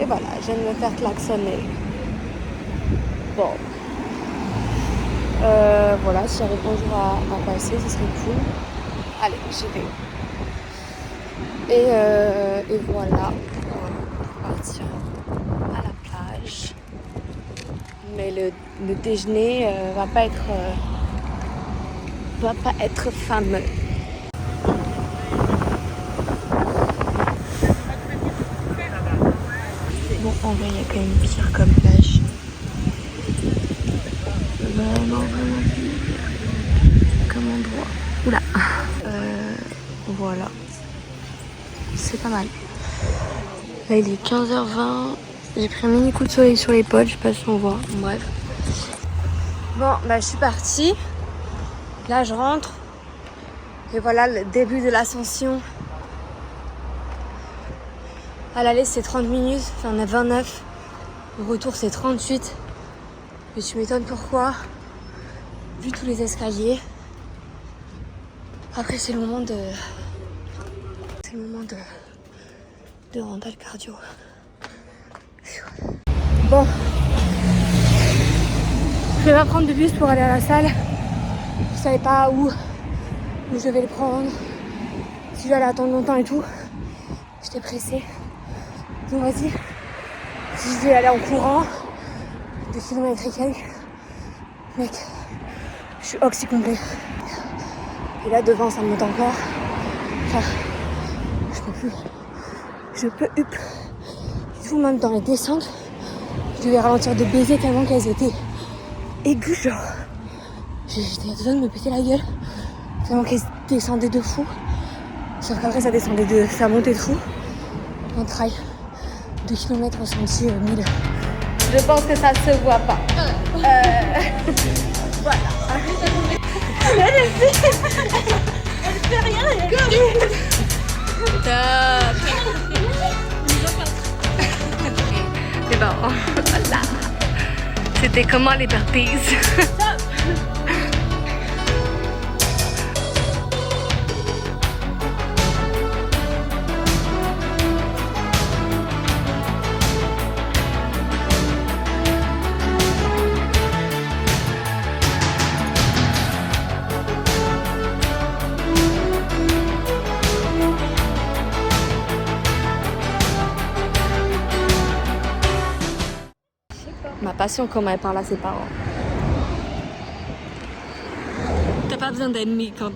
Et voilà, je viens de me faire klaxonner. Bon. Voilà, si j'arrive un jour à passer, ce serait cool. Allez, j'y vais. Et voilà. On va partir à la plage. Mais le déjeuner va pas être fameux. Bon, en vrai, il y a quand même pire comme plage. Vraiment pire comme endroit. Oula. Voilà. C'est pas mal. Là, il est 15h20. J'ai pris un mini coup de soleil sur les potes. Je sais pas si on voit. Bref. Bon, bah, je suis partie. Là, je rentre. Et voilà le début de l'ascension. À l'aller c'est 30 minutes, enfin on a 29. Le retour c'est 38. Et tu m'étonnes pourquoi. Vu tous les escaliers. Après c'est le moment de rentrer le cardio. Bon. Je vais pas prendre de bus pour aller à la salle. Je savais pas où je devais le prendre. Si j'allais attendre longtemps et tout. J'étais pressée. Donc vas-y, si je vais aller en courant, 2 km et quelques, mec, je suis oxy complet. Et là devant ça me monte encore. Enfin, je peux plus. Je peux plus. Tout même dans les descentes, je devais ralentir de baiser tellement qu'elles étaient aiguës genre. J'étais à 2 ans de me péter la gueule. Tellement qu'elles descendaient de fou. Sauf qu'après ça montait de fou. On trail 2 km ressenti 1000. Je pense que ça se voit pas. Voilà. Elle fait rien. Top. Et ben voilà. C'était comment les burpees? Ma passion, comment elle parle à ses parents. T'as pas besoin d'ennemis quand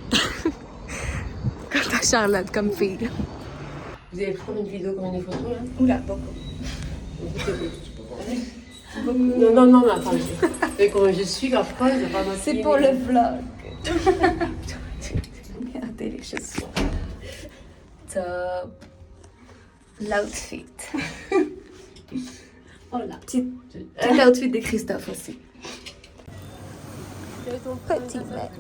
t'as Charlotte comme fille. Vous allez prendre une vidéo comme des photos là? Oula, beaucoup. Non, mais attendez. Et comment je suis, grave pas, c'est pour le vlog. Regardez les chaussures. Top. L'outfit. Voilà. Petit outfit de Christophe aussi. Petit mec.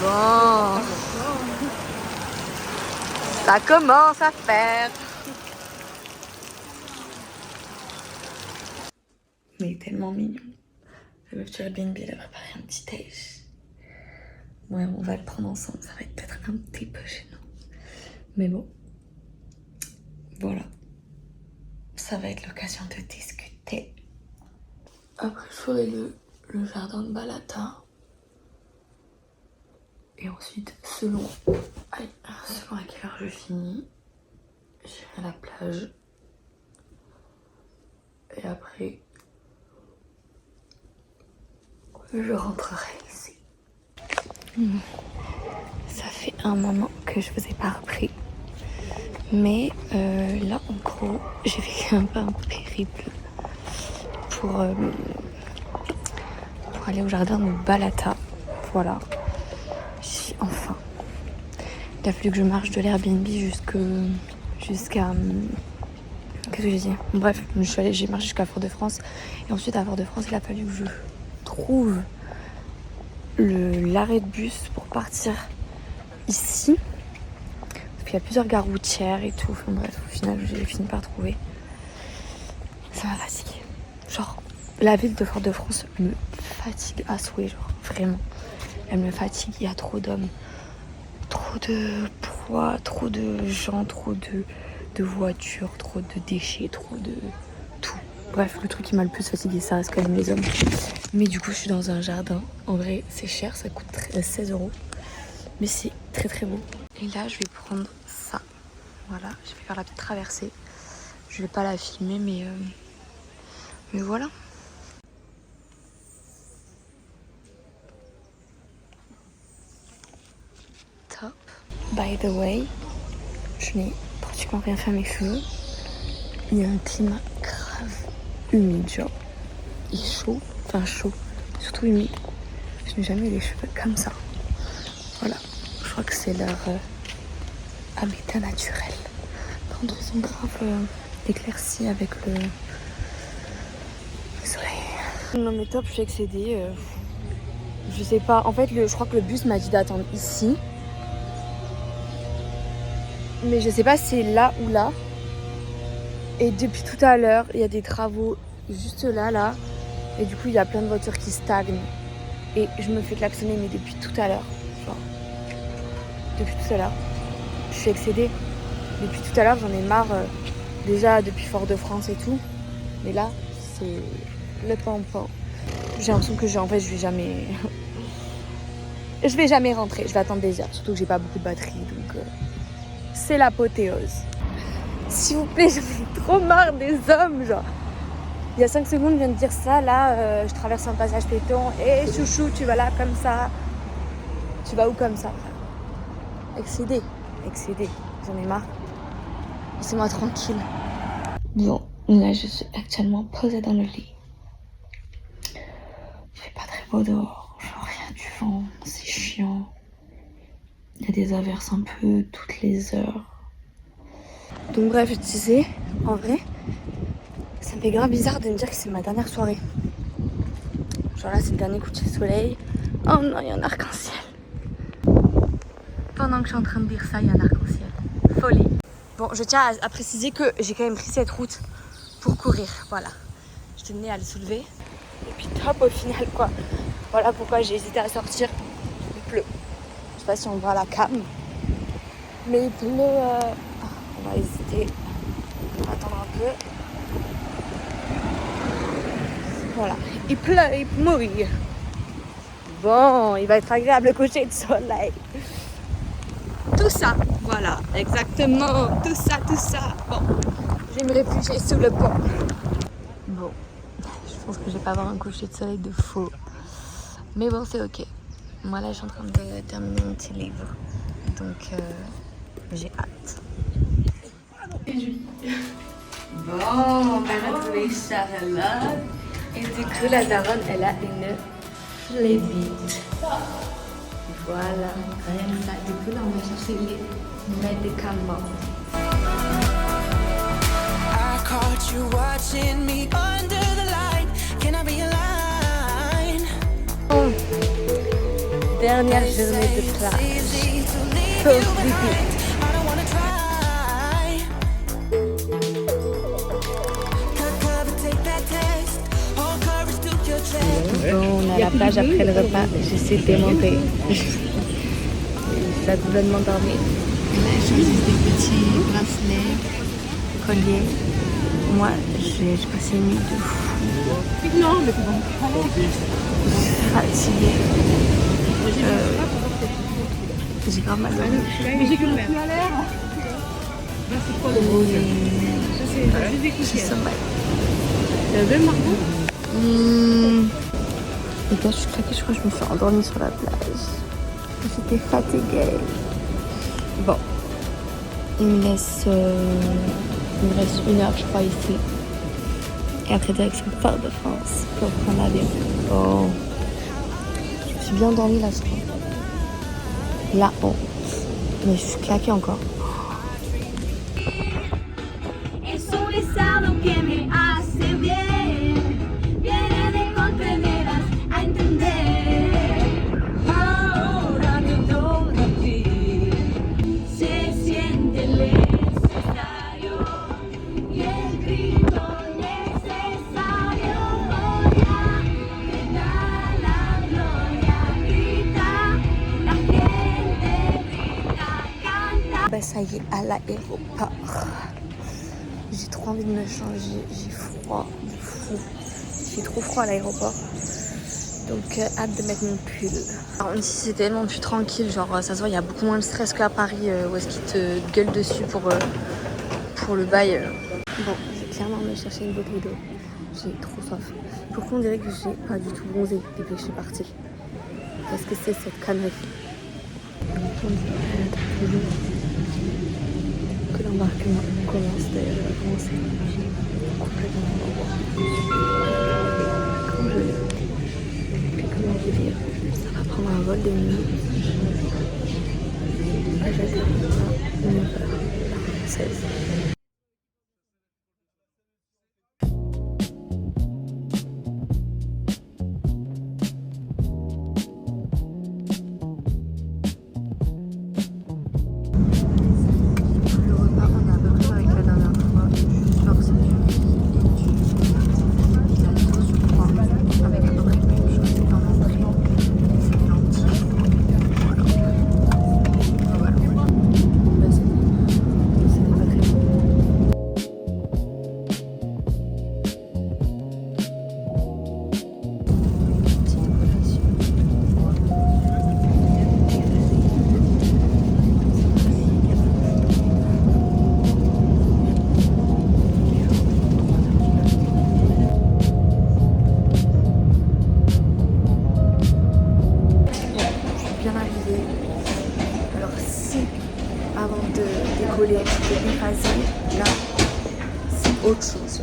Bon. Ça commence à faire. Mais il est tellement mignon. La meuf du Airbnb, elle a préparé un petit déj. Ouais, on va le prendre ensemble. Ça va être peut-être un petit peu gênant. Mais bon. Voilà. Ça va être l'occasion de discuter. Après, je ferai le jardin de Balata. Et ensuite, selon à quelle heure je finis, j'irai à la plage. Et après, je rentrerai ici. Ça fait un moment que je vous ai pas repris. Mais là, en gros, j'ai vécu un peu un périple pour aller au jardin de Balata. Voilà. Enfin. Il a fallu que je marche de l'Airbnb jusqu'à... Qu'est-ce que j'ai dit? Bref, j'ai marché jusqu'à Fort-de-France. Et ensuite, à Fort-de-France, il a fallu que je trouve l'arrêt de bus pour partir ici. Il y a plusieurs gares routières et tout. Enfin bref, au final, j'ai fini par trouver. Ça m'a fatiguée. Genre, la ville de Fort-de-France me fatigue à souhait, genre, vraiment. Elle me fatigue, il y a trop d'hommes. Trop de poids, trop de gens, trop de voitures, trop de déchets, trop de tout. Bref, le truc qui m'a le plus fatiguée, ça reste quand même les hommes. Mais du coup, je suis dans un jardin. En vrai, c'est cher, ça coûte 16 €. Mais c'est très très beau. Et là, je vais prendre ça. Voilà, je vais faire la petite traversée. Je vais pas la filmer, mais voilà. Top. By the way, je n'ai pratiquement rien fait à mes cheveux. Il y a un climat grave humide, genre. Il est chaud, enfin chaud, surtout humide. Je n'ai jamais eu les cheveux comme ça. Voilà. Je crois que c'est leur habitat naturel. Par contre, ils sont grave éclaircis avec le soleil. Non mais top, je suis excédée. Je sais pas. En fait, je crois que le bus m'a dit d'attendre ici. Mais je sais pas si c'est là ou là. Et depuis tout à l'heure, il y a des travaux juste là. Et du coup, il y a plein de voitures qui stagnent. Et je me fais klaxonner, mais depuis tout à l'heure. Genre, depuis tout à l'heure. Je suis excédée. Depuis tout à l'heure, j'en ai marre. Déjà, depuis Fort-de-France et tout. Mais là, c'est le pampon. J'ai l'impression que je vais jamais... je vais jamais rentrer. Je vais attendre des heures. Surtout que j'ai pas beaucoup de batterie. Donc, c'est l'apothéose. S'il vous plaît, j'en ai trop marre des hommes, genre. Il y a 5 secondes, je viens de dire ça, là, je traverse un passage piéton. Et chouchou, tu vas là comme ça. Tu vas où comme ça? Excédé, j'en ai marre. Laissez-moi tranquille. Bon, là, je suis actuellement posée dans le lit. Il fait pas très beau dehors, genre rien du vent, c'est chiant. Il y a des averses un peu toutes les heures. Donc bref, je disais, en vrai, ça me fait grave bizarre de me dire que c'est ma dernière soirée. Genre là, c'est le dernier coucher de soleil. Oh non, il y a un arc-en-ciel. Pendant que je suis en train de dire ça, il y a un arc-en-ciel. Folie. Bon, je tiens à préciser que j'ai quand même pris cette route pour courir. Voilà. Je tenais à le soulever. Et puis top au final, quoi. Voilà pourquoi j'ai hésité à sortir. Il pleut. Je sais pas si on voit la cam. Mais il pleut. On va hésiter. On va attendre un peu. Voilà. Il pleut, il mouille. Bon, il va être agréable le coucher de soleil. Tout ça, voilà, exactement. Tout ça. Bon, je vais me réfugier sous le pont. Bon, je pense que je vais pas avoir un coucher de soleil de faux. Mais bon, c'est ok. Moi là, je suis en train de terminer mon petit livre. Donc, j'ai hâte. Bon, on va retrouver Charlotte. Et du coup, la daronne, elle a une phlébite. Voilà, rien que ça. Du coup, là, on va chercher les médicaments. I caught you watching me under the light. Can I be a line? Bon. Dernière journée de plage. So sleepy. Bon, on est à la plage après le repas. J'essaie de démonter. Ça doit de m'endormir. Là, je choisis des petits bracelets, colliers. Moi, j'ai passé une nuit de fou. Non, mais c'est bon. Fatiguée. J'ai grave mal dormi. Mais j'ai que le même. J'ai sommeil. Les gars, je suis claquée, je crois que je me suis endormie sur la plage. J'étais fatiguée. Bon, il me reste 1 heure, je crois, ici. Et après, direction Fort-de-France pour prendre l'avion. Bon, je me suis bien endormie là, je crois. La honte. Mais je suis claquée encore. Ça y est, à l'aéroport. J'ai trop envie de me changer. J'ai froid de fou. J'ai trop froid à l'aéroport. Donc hâte de mettre mon pull. Alors ici c'est tellement plus tranquille. Genre ça se voit, il y a beaucoup moins de stress qu'à Paris où est-ce qu'ils te gueulent dessus pour le bail. Bon, je vais clairement me chercher une bouteille d'eau. J'ai trop soif. Pourquoi on dirait que j'ai pas du tout bronzé depuis que je suis partie? Qu'est-ce que c'est cette connerie? Que l'embarquement commence d'ailleurs, il va commencer complètement congelé. Puis comment vous dire, ça va prendre un vol de nuit. Là j'atterris à 9h16. Là, c'est autre chose.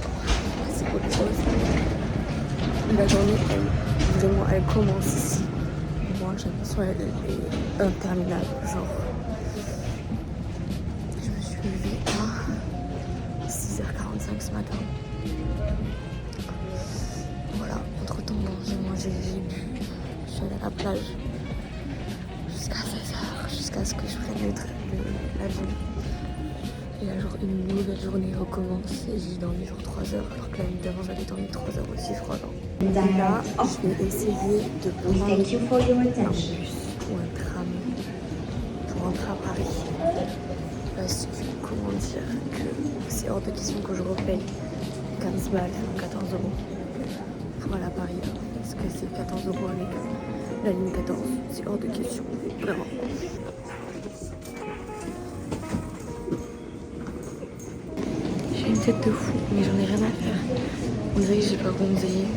C'est autre chose. La journée, elle commence ici. Moi, j'ai l'impression qu'elle est interminable. Genre, 5 ce matin. Voilà, entre temps j'ai mangé, j'ai bu, je suis allée à la plage jusqu'à 16h, jusqu'à ce que je prenne l'avion. Et là, une nouvelle journée recommence et j'ai dormi genre 3 heures alors que la nuit d'avant j'avais dormi 3 heures aussi je crois. Et là, je vais essayer de prendre un bus ou un tram pour rentrer à Paris. Parce que, comment dire, que c'est hors de question que je repaye 15 balles, 14 euros pour aller à Paris. Là. Parce que c'est 14 euros avec la ligne 14, c'est hors de question, vraiment. J'ai une tête de fou, mais j'en ai rien à faire. On dirait que j'ai pas bronzé.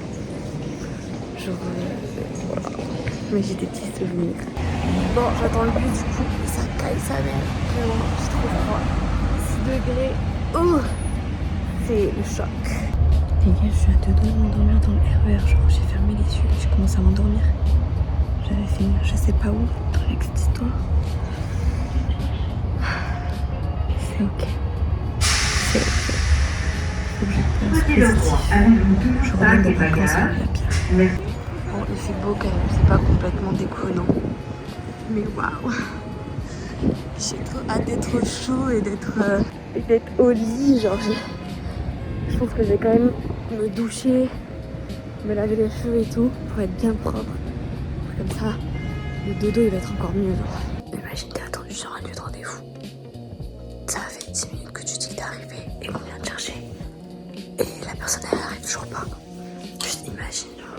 Genre, voilà. Mais j'ai des petits souvenirs. Bon, j'attends le bus du coup, ça caille sa mère. Vraiment, j'ai trop froid. 6 degrés. Oh, c'est le choc. Les gars, je suis à 2 doigts de m'endormir dans le RER. Genre, j'ai fermé les yeux et j'ai commencé à m'endormir. J'avais fait je sais pas où avec cette histoire. C'est ok. C'est ok. Faut que je pense positif. Je reviens des vacances, il y a pire. Bon, il fait beau quand même, c'est pas complètement déconnant. Mais waouh! J'ai trop hâte d'être chaud et d'être au lit. Genre, je pense que je vais quand même me doucher, me laver les cheveux et tout pour être bien propre. Comme ça, le dodo il va être encore mieux. Genre. Imagine, t'es attendu sur un lieu de rendez-vous. Ça fait 10 minutes que tu dis que t'es arrivé et qu'on vient te chercher. Et la personne elle arrive toujours pas. Juste imagine, genre.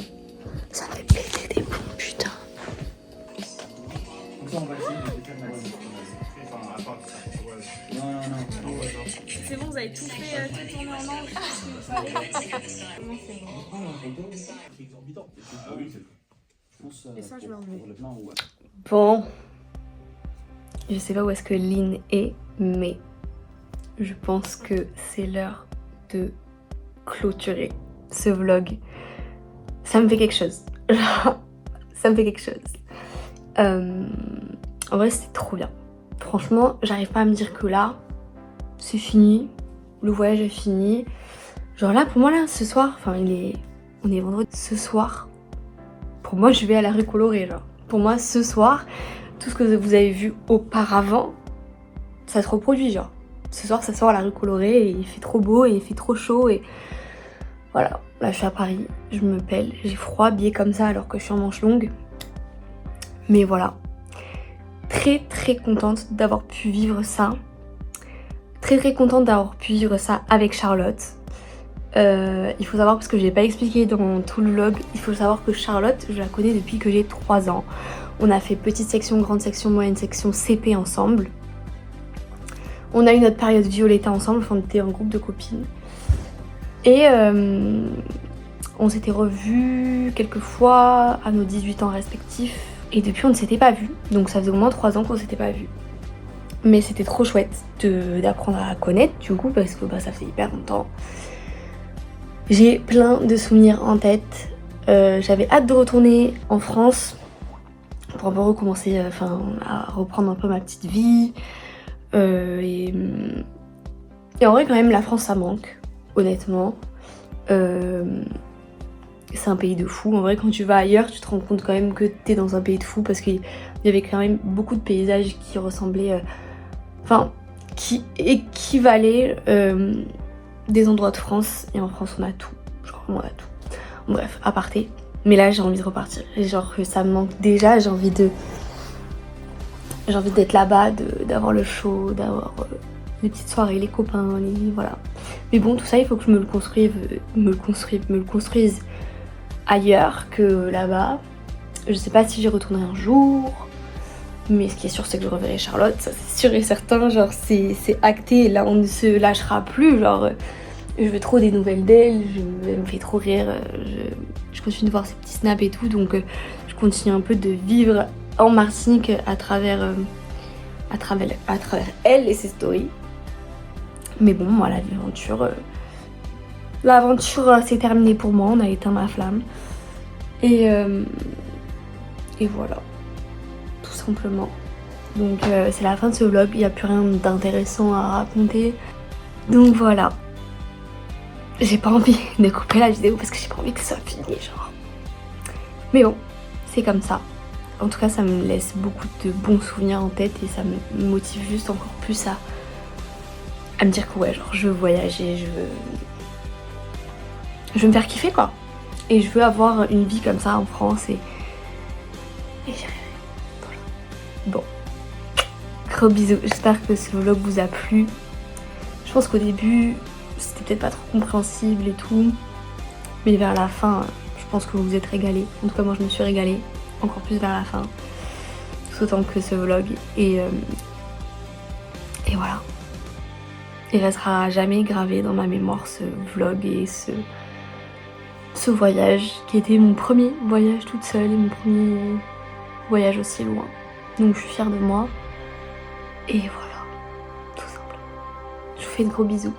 Ça fait péter des plombs, putain. C'est bon, vous avez tout fait, tout tourné en ange. Comment c'est bon? Et ça, je vais enlever. Bon. Je sais pas où est-ce que Lynn est, mais je pense que c'est l'heure de clôturer ce vlog. Ça me fait quelque chose. Ça me fait quelque chose. En vrai, c'était trop bien. Franchement, j'arrive pas à me dire que là, c'est fini. Le voyage est fini. Genre là, pour moi, là, ce soir, enfin, on est vendredi. Ce soir, pour moi, je vais à la rue colorée, genre. Pour moi, ce soir, tout ce que vous avez vu auparavant, ça se reproduit, genre. Ce soir, ça sort à la rue colorée et il fait trop beau et il fait trop chaud et... Voilà, là, je suis à Paris, je me pèle, j'ai froid, habillée comme ça alors que je suis en manche longue. Mais voilà. Très très contente d'avoir pu vivre ça. Très très contente d'avoir pu vivre ça avec Charlotte. Il faut savoir, parce que je l'ai pas expliqué dans tout le vlog, il faut savoir que Charlotte, je la connais depuis que j'ai 3 ans. On a fait petite section, grande section, moyenne section, CP ensemble. On a eu notre période Violetta ensemble, enfin on était un groupe de copines. Et on s'était revus quelques fois à nos 18 ans respectifs. Et depuis on ne s'était pas vus, donc ça faisait au moins 3 ans qu'on s'était pas vus. Mais c'était trop chouette d'apprendre à connaître du coup, parce que ça fait hyper longtemps. J'ai plein de souvenirs en tête. J'avais hâte de retourner en France pour un peu recommencer, à reprendre un peu ma petite vie. Et en vrai quand même la France ça manque, honnêtement. C'est un pays de fou. En vrai quand tu vas ailleurs tu te rends compte quand même que t'es dans un pays de fou, parce qu'il y avait quand même beaucoup de paysages qui ressemblaient, qui équivalaient des endroits de France, et en France on a tout, genre on a tout. Bref, aparté. Mais là j'ai envie de repartir, genre ça me manque déjà, j'ai envie d'être là-bas, d'avoir le show, d'avoir les petites soirées, les copains, voilà. Mais bon, tout ça il faut que je me le construise ailleurs que là-bas. Je sais pas si j'y retournerai un jour, mais ce qui est sûr c'est que je reverrai Charlotte, ça c'est sûr et certain, genre c'est acté, là on ne se lâchera plus, genre je veux trop des nouvelles d'elle, elle me fait trop rire, je continue de voir ses petits snaps et tout, donc je continue un peu de vivre en Martinique à travers elle et ses stories. Mais bon, moi l'aventure s'est terminée pour moi, on a éteint ma flamme. Et voilà, tout simplement. Donc c'est la fin de ce vlog, il n'y a plus rien d'intéressant à raconter. Donc voilà. j'ai pas envie de couper la vidéo parce que j'ai pas envie que ça finisse genre. Mais bon, c'est comme ça. En tout cas, ça me laisse beaucoup de bons souvenirs en tête et ça me motive juste encore plus à me dire que ouais, genre je veux voyager, je veux me faire kiffer quoi. Et je veux avoir une vie comme ça en France et j'irai. Voilà. Bon. Gros bisous, j'espère que ce vlog vous a plu. Je pense qu'au début, c'était peut-être pas trop compréhensible et tout. Mais vers la fin, je pense que vous vous êtes régalés. En tout cas, moi je me suis régalée. Encore plus vers la fin. Tout autant que ce vlog. Et voilà. Il restera à jamais gravé dans ma mémoire ce vlog et ce voyage qui était mon premier voyage toute seule et mon premier voyage aussi loin. Donc je suis fière de moi. Et voilà, tout simplement. Je vous fais de gros bisous.